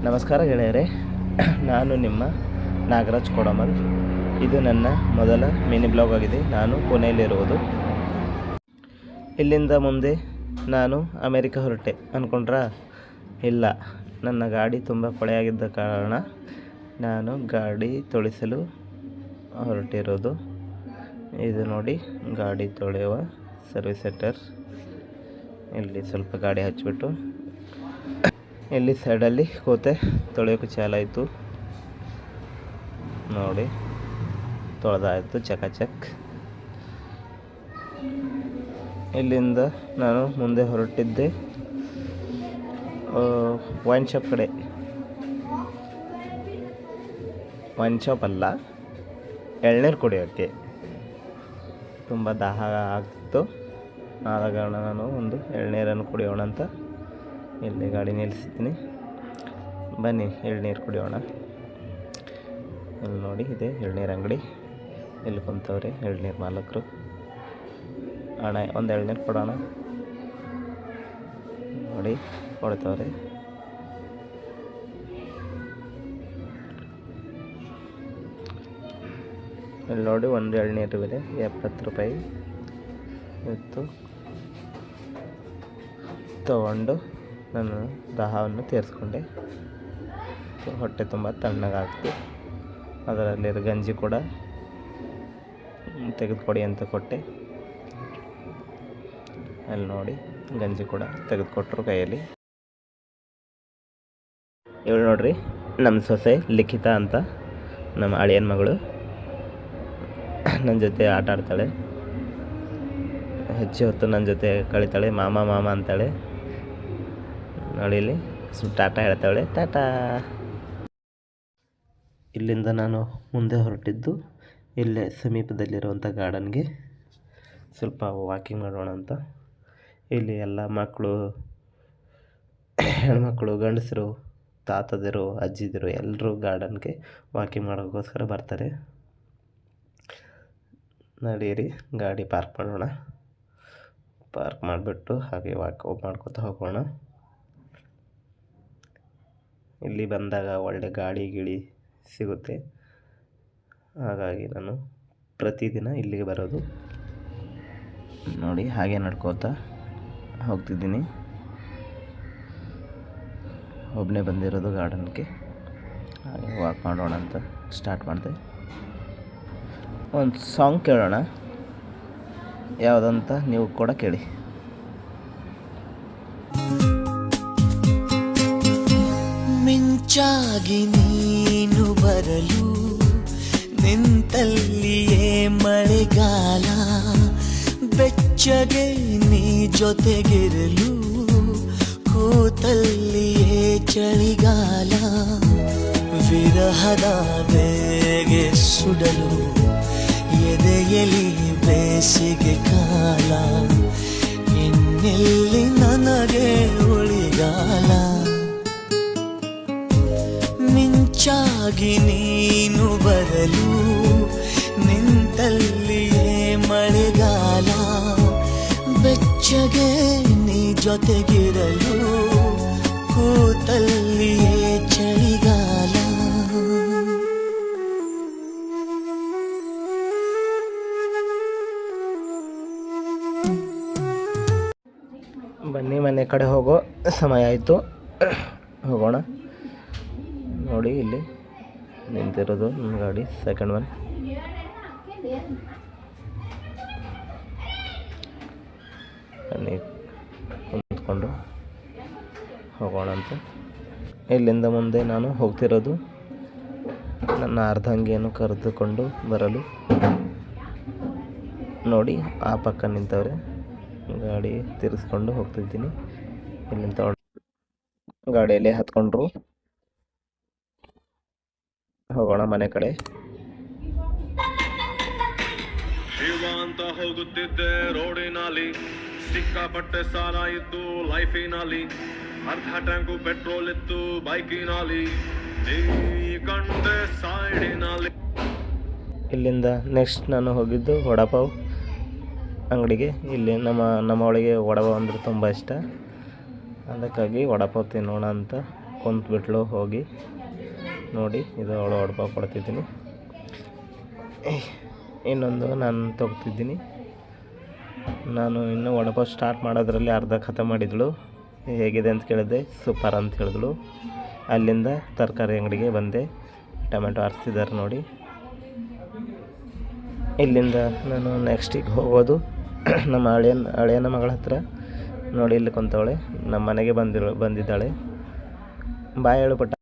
ನಮಸ್ಕಾರ ಗೆಳೆಯರೇ, ನಾನು ನಿಮ್ಮ ನಾಗರಾಜ್ ಕೊಡಮಲ್. ಇದು ನನ್ನ ಮೊದಲ ಮಿನಿ ಬ್ಲಾಗ್ ಆಗಿದೆ. ನಾನು ಪುಣೆಯಲ್ಲಿರುವುದು. ಇಲ್ಲಿಂದ ಮುಂದೆ ನಾನು ಅಮೇರಿಕ ಹೊರಟೆ ಅಂದ್ಕೊಂಡ್ರಾ? ಇಲ್ಲ, ನನ್ನ ಗಾಡಿ ತುಂಬ ಕೊಳೆಯಾಗಿದ್ದ ಕಾರಣ ನಾನು ಗಾಡಿ ತೊಳೆಸಲು ಹೊರಟಿರೋದು. ಇದು ನೋಡಿ, ಗಾಡಿ ತೊಳೆಯುವ ಸರ್ವಿಸ್ ಸೆಂಟರ್. ಇಲ್ಲಿ ಸ್ವಲ್ಪ ಗಾಡಿ ಹಚ್ಚಿಬಿಟ್ಟು ಇಲ್ಲಿ ಸೈಡಲ್ಲಿ ಕೂತೆ ತೊಳೆಯೋಕೆ ಚಾಲಾಯಿತು. ನೋಡಿ, ತೊಳೆದಾಯಿತು ಚಕ್. ಇಲ್ಲಿಂದ ನಾನು ಮುಂದೆ ಹೊರಟಿದ್ದೆ ವೈನ್ ಶಾಪ್ ಕಡೆ. ವೈನ್ ಶಾಪ್ ಅಲ್ಲ, ಎಳ್ನೀರು ಕುಡಿಯೋಕ್ಕೆ. ತುಂಬ ದಾಹ ಆಗ್ತಿತ್ತು, ಆದ ಕಾರಣ ನಾನು ಒಂದು ಎಳ್ನೀರನ್ನು ಕುಡಿಯೋಣ ಅಂತ ಇಲ್ಲಿ ಗಾಡಿ ನಿಲ್ಲಿಸ್ತೀನಿ. ಬನ್ನಿ ಎಳ್ನೀರು ಕುಡಿಯೋಣ. ಇಲ್ಲಿ ನೋಡಿ, ಇದೆ ಎಳ್ನೀರು ಅಂಗಡಿ. ಇಲ್ಲಿ ಕುಂತವ್ರೆ ಎಳ್ನೀರು ಮಾಲಕರು. ಅಣ್ಣ, ಒಂದು ಎಳ್ನೀರು ಕೊಡೋಣ. ನೋಡಿ, ಕೊಡ್ತವ್ರೆ. ಇಲ್ಲಿ ನೋಡಿ, ಒಂದು ಎಳ್ನೀರು ಬೆಲೆ 70 ರೂಪಾಯಿ ಇತ್ತು. ತಗೊಂಡು ನಾನು ದಾಹವನ್ನು ತೀರಿಸ್ಕೊಂಡೆ. ಹೊಟ್ಟೆ ತುಂಬ ತಣ್ಣಗಾಗ್ತು. ಅದರಲ್ಲಿರೋ ಗಂಜಿ ಕೂಡ ತೆಗೆದುಕೊಡಿ ಅಂತ ಕೊಟ್ಟೆ. ಅಲ್ಲಿ ನೋಡಿ, ಗಂಜಿ ಕೂಡ ತೆಗೆದುಕೊಟ್ರು ಕೈಯಲ್ಲಿ. ಇವಳು ನೋಡ್ರಿ, ನಮ್ಮ ಸೊಸೆ ಲಿಖಿತ ಅಂತ, ನಮ್ಮ ಅಳಿಯನ ಮಗಳು. ನನ್ನ ಜೊತೆ ಆಟ ಆಡ್ತಾಳೆ, ಹೆಚ್ಚು ಹೊತ್ತು ನನ್ನ ಜೊತೆ ಕಳಿತಾಳೆ. ಮಾಮ ಅಂತಾಳೆ. ನೋಡಿ, ಇಲ್ಲಿ ಟಾಟಾ ಹೇಳ್ತಾಳೆ, ಟಾಟಾ. ಇಲ್ಲಿಂದ ನಾನು ಮುಂದೆ ಹೊರಟಿದ್ದು ಇಲ್ಲೇ ಸಮೀಪದಲ್ಲಿರುವಂಥ ಗಾರ್ಡನ್ಗೆ ಸ್ವಲ್ಪ ವಾಕಿಂಗ್ ಮಾಡೋಣ ಅಂತ. ಇಲ್ಲಿ ಎಲ್ಲ ಮಕ್ಕಳು, ಹೆಣ್ಮಕ್ಳು, ಗಂಡಸರು, ತಾತದಿರು, ಅಜ್ಜಿದಿರು ಎಲ್ಲರೂ ಗಾರ್ಡನ್ಗೆ ವಾಕಿಂಗ್ ಮಾಡೋಕ್ಕೋಸ್ಕರ ಬರ್ತಾರೆ. ನಡೀರಿ, ಗಾಡಿ ಪಾರ್ಕ್ ಮಾಡೋಣ. ಪಾರ್ಕ್ ಮಾಡಿಬಿಟ್ಟು ಹಾಗೆ ವಾಕ್ ಮಾಡ್ಕೊತಾ ಹೋಗೋಣ. ಇಲ್ಲಿ ಬಂದಾಗ ಒಳ್ಳೆ ಗಾಳಿ ಸಿಗುತ್ತೆ. ಹಾಗಾಗಿ ನಾನು ಪ್ರತಿದಿನ ಇಲ್ಲಿಗೆ ಬರೋದು. ನೋಡಿ, ಹಾಗೆ ನಡ್ಕೋತಾ ಹೋಗ್ತಿದ್ದೀನಿ. ಒಬ್ಬನೇ ಬಂದಿರೋದು ಗಾರ್ಡನ್ಗೆ. ಹಾಗೆ ವಾಕ್ ಮಾಡೋಣ ಅಂತ ಸ್ಟಾರ್ಟ್ ಮಾಡಿದೆ. ಒಂದು ಸಾಂಗ್ ಕೇಳೋಣ, ಯಾವುದಂತ ನೀವು ಕೂಡ ಕೇಳಿ. ಮಿಂಚಾಗಿ ನೀನು ಬರಲು ನಿಂತಲ್ಲಿಯೇ ಮಳೆಗಾಲ, ಬೆಚ್ಚಗೆ ನೀ ಜೊತೆಗಿರಲು ಕೂತಲ್ಲಿಯೇ ಚಳಿಗಾಲ, ವಿರಹದ ಬೇಗೆ ಸುಡಲು ಎದೆಯಲಿ ಬೇಸಿಗೆ ಕಾಲ, ಇನ್ನೆಲ್ಲಿ ನನಗೆ ಉಳಿಗಾಲ. ಮಿಂಚಾಗಿ ನೀನು ಬರಲು ನಿಂತಲ್ಲಿಯೇ ಮಳೆಗಾಲ, ಬೆಚ್ಚಗೆ ನೀ ಜೊತೆಗಿರಲು ಕೂತಲ್ಲಿಯೇ ಚಳಿಗಾಲ. ಬನ್ನಿ, ಮನೆ ಕಡೆ ಹೋಗೋ ಸಮಯ ಆಯಿತು, ಹೋಗೋಣ. ನೋಡಿ, ಇಲ್ಲಿ ನಿಂತಿರೋದು ನನ್ನ ಗಾಡಿ, ಸೆಕೆಂಡ್ ಒನ್. ಬನ್ನಿ, ಕುಂತ್ಕೊಂಡು ಹೋಗೋಣ ಅಂತ. ಇಲ್ಲಿಂದ ಮುಂದೆ ನಾನು ಹೋಗ್ತಿರೋದು ನನ್ನ ಅರ್ಧಂಗಿಯನ್ನು ಕರೆದುಕೊಂಡು ಬರಲು. ನೋಡಿ, ಆ ಪಕ್ಕ ನಿಂತವ್ರೆ. ಗಾಡಿ ತಿರ್ಸ್ಕೊಂಡು ಹೋಗ್ತಿದ್ದೀನಿ. ಇಲ್ಲಿಂದ ಗಾಡಿಯಲ್ಲಿ ಹತ್ಕೊಂಡ್ರು. ಹೋಗೋಣ ಮನೆ ಕಡೆ. ಅಂತ ಹೋಗುತ್ತಿದ್ದೆ ರೋಡಿನಲ್ಲಿ, ಸಿಕ್ಕಾಪಟ್ಟೆ ಸಾಲ ಇತ್ತು ಲೈಫಿನಲ್ಲಿ, ಅರ್ಧ ಟ್ಯಾಂಕು ಪೆಟ್ರೋಲ್ ಇತ್ತು ಬೈಕಿನಲ್ಲಿ, ಕಂಡೆ ಸೈಡಿನಲ್ಲಿ. ಇಲ್ಲಿಂದ ನೆಕ್ಸ್ಟ್ ನಾನು ಹೋಗಿದ್ದು ವಡಾಪಾವ್ ಅಂಗಡಿಗೆ. ಇಲ್ಲಿ ನಮ್ಮ ಒಳಗೆ ವಡಾಪಾವ್ ಅಂದರೆ ತುಂಬ ಇಷ್ಟ. ಅದಕ್ಕಾಗಿ ವಡಾಪಾವ್ ತಿನ್ನೋಣ ಅಂತ ಕುಂತ್ಬಿಟ್ಲು ಹೋಗಿ ನೋಡಿ. ಇದು ಅವಳು ವಡಪಾವ್ ಕೊಡ್ತಿದ್ದೀನಿ. ಇನ್ನೊಂದು ನಾನು ತೊಗ್ತಿದ್ದೀನಿ. ನಾನು ಇನ್ನೂ ವಡಪಾವ್ ಸ್ಟಾರ್ಟ್ ಮಾಡೋದ್ರಲ್ಲಿ ಅರ್ಧ ಖತಮ್ ಮಾಡಿದಳು. ಹೇಗಿದೆ ಅಂತ ಕೇಳಿದೆ, ಸೂಪರ್ ಅಂತ ಹೇಳಿದಳು. ಅಲ್ಲಿಂದ ತರಕಾರಿ ಅಂಗಡಿಗೆ ಬಂದೆ. ಟೊಮೆಟೊ ಆರಿಸ್ತಿದ್ದಾರೆ ನೋಡಿ. ಇಲ್ಲಿಂದ ನಾನು ನೆಕ್ಸ್ಟಿಗೆ ಹೋಗೋದು ನಮ್ಮ ಹಳೆಯನ ಮಗಳ ಹತ್ರ. ನೋಡಿ ಇಲ್ಲಿ ಕುಂತವಳೆ, ನಮ್ಮ ಮನೆಗೆ ಬಂದಿದ್ದಾಳೆ. ಬಾಯ್ ಹೇಳು ಪುಟ್ಟ.